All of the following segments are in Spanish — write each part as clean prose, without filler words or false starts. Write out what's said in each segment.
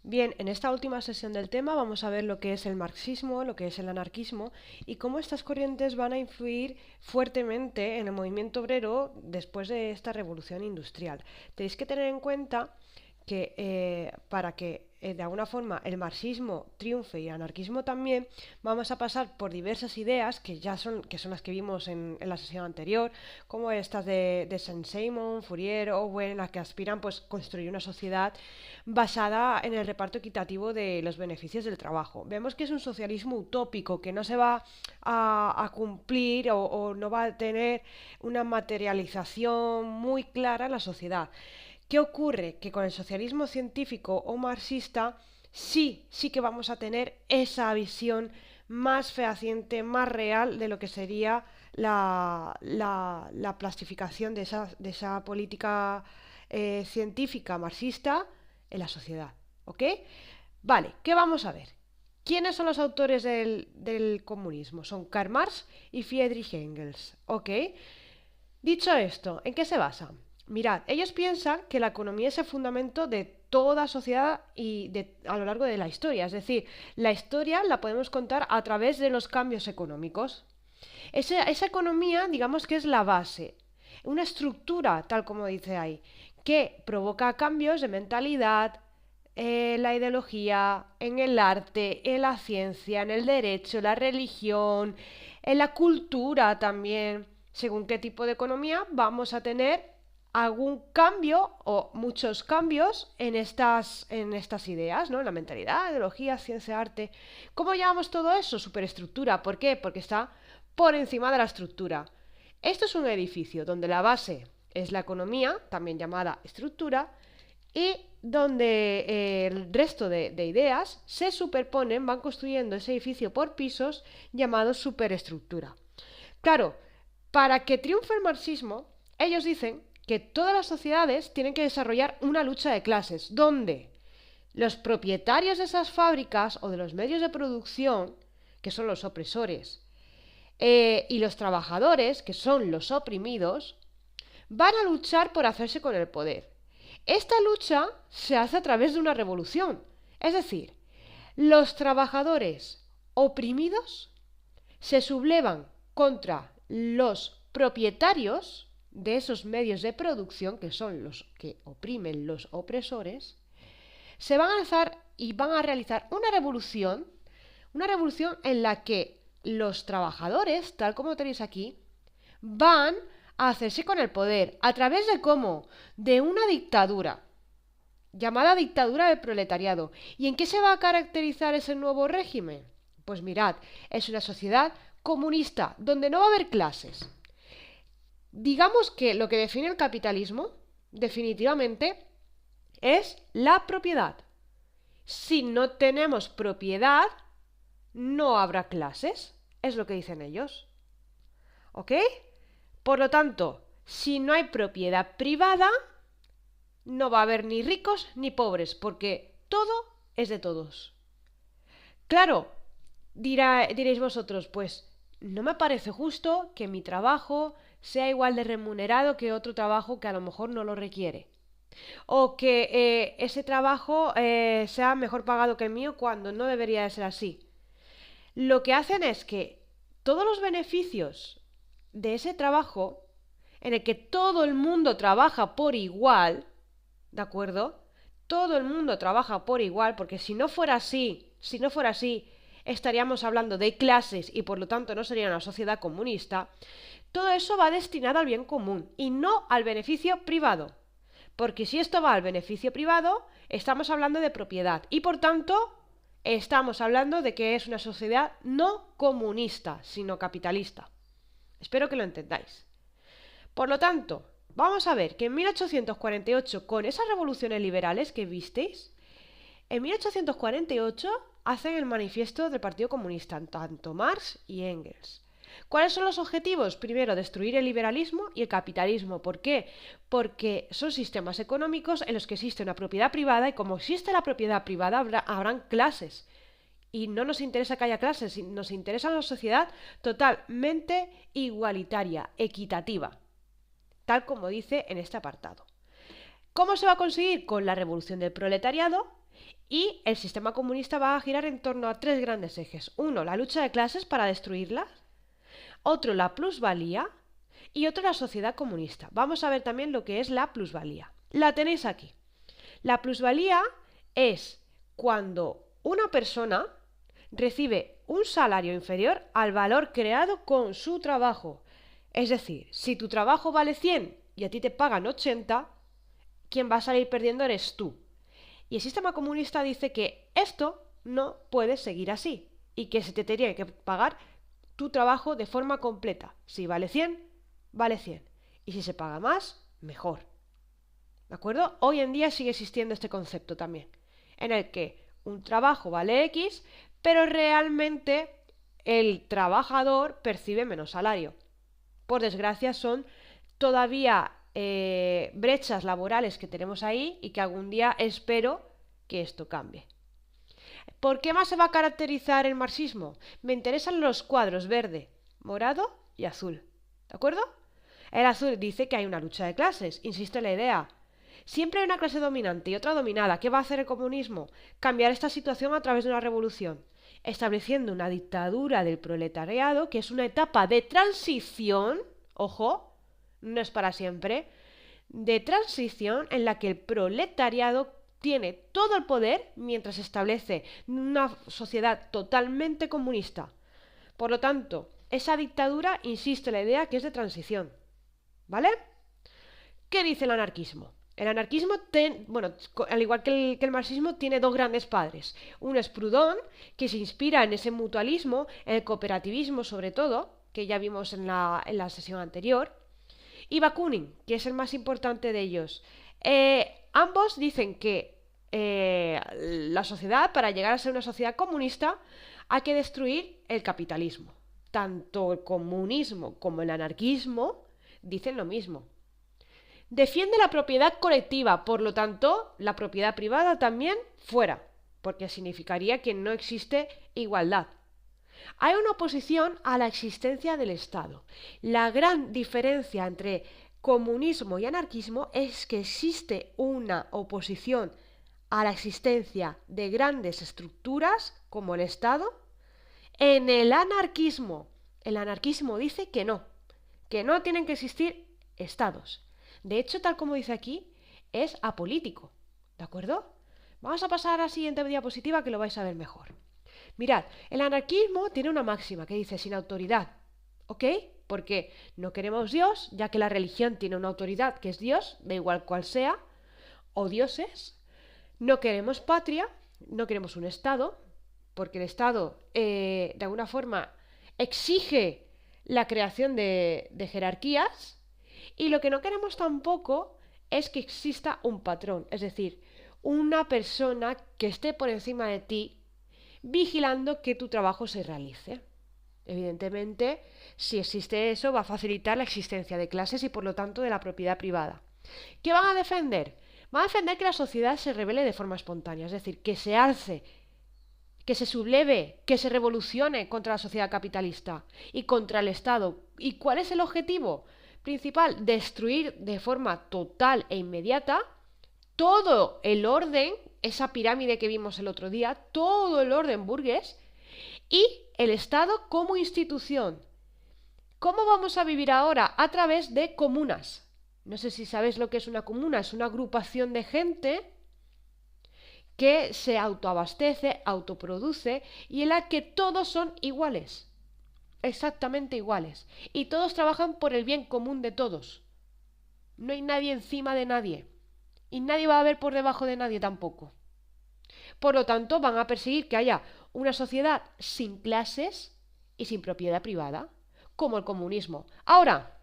Bien, en esta última sesión del tema vamos a ver lo que es el marxismo, lo que es el anarquismo y cómo estas corrientes van a influir fuertemente en el movimiento obrero después de esta revolución industrial. Tenéis que tener en cuenta que para que de alguna forma el marxismo triunfe y el anarquismo también, vamos a pasar por diversas ideas que son las que vimos en la sesión anterior, como estas de Saint-Simon, Fourier, Owen, las que aspiran pues construir una sociedad basada en el reparto equitativo de los beneficios del trabajo. Vemos que es un socialismo utópico que no se va a cumplir o no va a tener una materialización muy clara en la sociedad. ¿Qué ocurre? Que con el socialismo científico o marxista sí que vamos a tener esa visión más fehaciente, más real de lo que sería la plastificación de esa política científica marxista en la sociedad. ¿Ok? Vale, ¿qué vamos a ver? ¿Quiénes son los autores del comunismo? Son Karl Marx y Friedrich Engels. ¿Ok? Dicho esto, ¿en qué se basa? Mirad, ellos piensan que la economía es el fundamento de toda sociedad a lo largo de la historia. Es decir, la historia la podemos contar a través de los cambios económicos. Esa economía, digamos que es la base, una estructura, tal como dice ahí, que provoca cambios de mentalidad, en la ideología, en el arte, en la ciencia, en el derecho, la religión, en la cultura también. Según qué tipo de economía vamos a tener algún cambio o muchos cambios en estas ideas, ¿no? En la mentalidad, ideología, ciencia, arte. ¿Cómo llamamos todo eso? Superestructura. ¿Por qué? Porque está por encima de la estructura. Esto es un edificio donde la base es la economía, también llamada estructura, y donde el resto de ideas se superponen, van construyendo ese edificio por pisos llamado superestructura. Claro, para que triunfe el marxismo, ellos dicen que todas las sociedades tienen que desarrollar una lucha de clases, donde los propietarios de esas fábricas o de los medios de producción, que son los opresores, y los trabajadores, que son los oprimidos, van a luchar por hacerse con el poder. Esta lucha se hace a través de una revolución. Es decir, los trabajadores oprimidos se sublevan contra los propietarios de esos medios de producción, que son los que oprimen los opresores, se van a alzar y van a realizar una revolución en la que los trabajadores, tal como tenéis aquí, van a hacerse con el poder. ¿A través de cómo? De una dictadura, llamada dictadura del proletariado. ¿Y en qué se va a caracterizar ese nuevo régimen? Pues mirad, es una sociedad comunista, donde no va a haber clases. Digamos que lo que define el capitalismo, definitivamente, es la propiedad. Si no tenemos propiedad, no habrá clases. Es lo que dicen ellos. ¿Ok? Por lo tanto, si no hay propiedad privada, no va a haber ni ricos ni pobres, porque todo es de todos. Claro, diréis vosotros, pues no me parece justo que mi trabajo sea igual de remunerado que otro trabajo que a lo mejor no lo requiere. O que ese trabajo sea mejor pagado que el mío cuando no debería de ser así. Lo que hacen es que todos los beneficios de ese trabajo, en el que todo el mundo trabaja por igual, ¿de acuerdo? Todo el mundo trabaja por igual, porque si no fuera así, estaríamos hablando de clases y por lo tanto no sería una sociedad comunista. Todo eso va destinado al bien común y no al beneficio privado. Porque si esto va al beneficio privado, estamos hablando de propiedad y por tanto estamos hablando de que es una sociedad no comunista, sino capitalista. Espero que lo entendáis. Por lo tanto, vamos a ver que en 1848, con esas revoluciones liberales que visteis, en 1848 hacen el manifiesto del Partido Comunista, tanto Marx y Engels. ¿Cuáles son los objetivos? Primero, destruir el liberalismo y el capitalismo. ¿Por qué? Porque son sistemas económicos en los que existe una propiedad privada y como existe la propiedad privada habrán clases. Y no nos interesa que haya clases, nos interesa una sociedad totalmente igualitaria, equitativa, tal como dice en este apartado. ¿Cómo se va a conseguir? Con la revolución del proletariado Y el sistema comunista va a girar en torno a tres grandes ejes. Uno, la lucha de clases para destruirlas. Otro, la plusvalía. Y otro, la sociedad comunista. Vamos a ver también lo que es la plusvalía. La tenéis aquí. La plusvalía es cuando una persona recibe un salario inferior al valor creado con su trabajo. Es decir, si tu trabajo vale 100 y a ti te pagan 80, quien va a salir perdiendo eres tú. Y el sistema comunista dice que esto no puede seguir así y que se te tiene que pagar tu trabajo de forma completa. Si vale 100, vale 100. Y si se paga más, mejor. ¿De acuerdo? Hoy en día sigue existiendo este concepto también, en el que un trabajo vale X, pero realmente el trabajador percibe menos salario. Por desgracia, son todavía brechas laborales que tenemos ahí y que algún día espero que esto cambie. ¿Por qué más se va a caracterizar el marxismo? Me interesan los cuadros verde, morado y azul. ¿De acuerdo? El azul dice que hay una lucha de clases, insiste en la idea. Siempre hay una clase dominante y otra dominada. ¿Qué va a hacer el comunismo? Cambiar esta situación a través de una revolución, estableciendo una dictadura del proletariado, que es una etapa de transición, ojo, no es para siempre, de transición en la que el proletariado tiene todo el poder mientras establece una sociedad totalmente comunista. Por lo tanto, esa dictadura insiste en la idea que es de transición. ¿Vale? ¿Qué dice el anarquismo? El anarquismo, al igual que el marxismo, tiene dos grandes padres. Uno es Proudhon, que se inspira en ese mutualismo, en el cooperativismo sobre todo, que ya vimos en la sesión anterior, y Bakunin, que es el más importante de ellos. Ambos dicen que la sociedad, para llegar a ser una sociedad comunista, hay que destruir el capitalismo. Tanto el comunismo como el anarquismo dicen lo mismo. Defiende la propiedad colectiva, por lo tanto, la propiedad privada también fuera, porque significaría que no existe igualdad. Hay una oposición a la existencia del Estado. La gran diferencia entre comunismo y anarquismo es que existe una oposición a la existencia de grandes estructuras como el Estado. En el anarquismo dice que no tienen que existir estados. De hecho, tal como dice aquí, es apolítico. ¿De acuerdo? Vamos a pasar a la siguiente diapositiva que lo vais a ver mejor. Mirad, el anarquismo tiene una máxima que dice sin autoridad. ¿Ok? Porque no queremos Dios, ya que la religión tiene una autoridad que es Dios, da igual cual sea, o dioses. No queremos patria, no queremos un Estado, porque el Estado, de alguna forma, exige la creación de jerarquías. Y lo que no queremos tampoco es que exista un patrón, es decir, una persona que esté por encima de ti vigilando que tu trabajo se realice. Evidentemente, si existe eso, va a facilitar la existencia de clases y por lo tanto de la propiedad privada. ¿Qué van a defender? Van a defender que la sociedad se rebele de forma espontánea, es decir, que se alce, que se subleve, que se revolucione contra la sociedad capitalista y contra el Estado. ¿Y cuál es el objetivo principal? Destruir de forma total e inmediata todo el orden, esa pirámide que vimos el otro día, todo el orden burgués y el Estado como institución. ¿Cómo vamos a vivir ahora? A través de comunas. No sé si sabéis lo que es una comuna, es una agrupación de gente que se autoabastece, autoproduce y en la que todos son iguales, exactamente iguales, y todos trabajan por el bien común de todos. No hay nadie encima de nadie y nadie va a haber por debajo de nadie tampoco. Por lo tanto, van a perseguir que haya una sociedad sin clases y sin propiedad privada, como el comunismo. Ahora,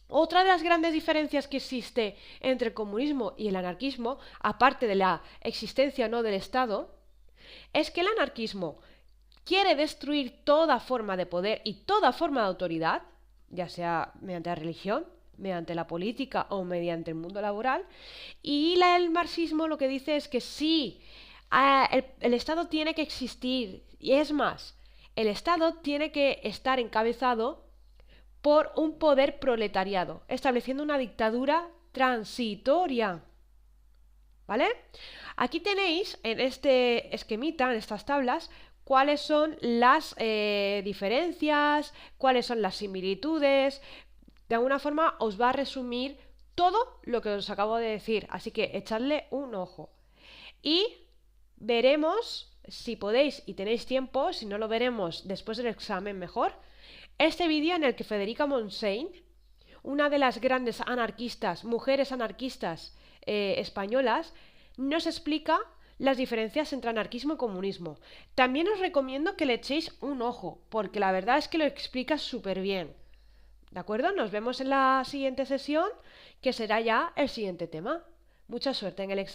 otra de las grandes diferencias que existe entre el comunismo y el anarquismo, aparte de la existencia o no del Estado, es que el anarquismo quiere destruir toda forma de poder y toda forma de autoridad, ya sea mediante la religión, mediante la política o mediante el mundo laboral, y el marxismo lo que dice es que sí, el Estado tiene que existir, y es más, el Estado tiene que estar encabezado por un poder proletariado, estableciendo una dictadura transitoria. ¿vale? Aquí tenéis en este esquemita, en estas tablas, cuáles son las diferencias, cuáles son las similitudes. De alguna forma os va a resumir todo lo que os acabo de decir, así que echadle un ojo. Y veremos, si podéis y tenéis tiempo, si no lo veremos después del examen mejor, este vídeo en el que Federica Montseny, una de las grandes anarquistas, mujeres anarquistas españolas, nos explica las diferencias entre anarquismo y comunismo. También os recomiendo que le echéis un ojo, porque la verdad es que lo explica súper bien. ¿De acuerdo? Nos vemos en la siguiente sesión, que será ya el siguiente tema. Mucha suerte en el examen.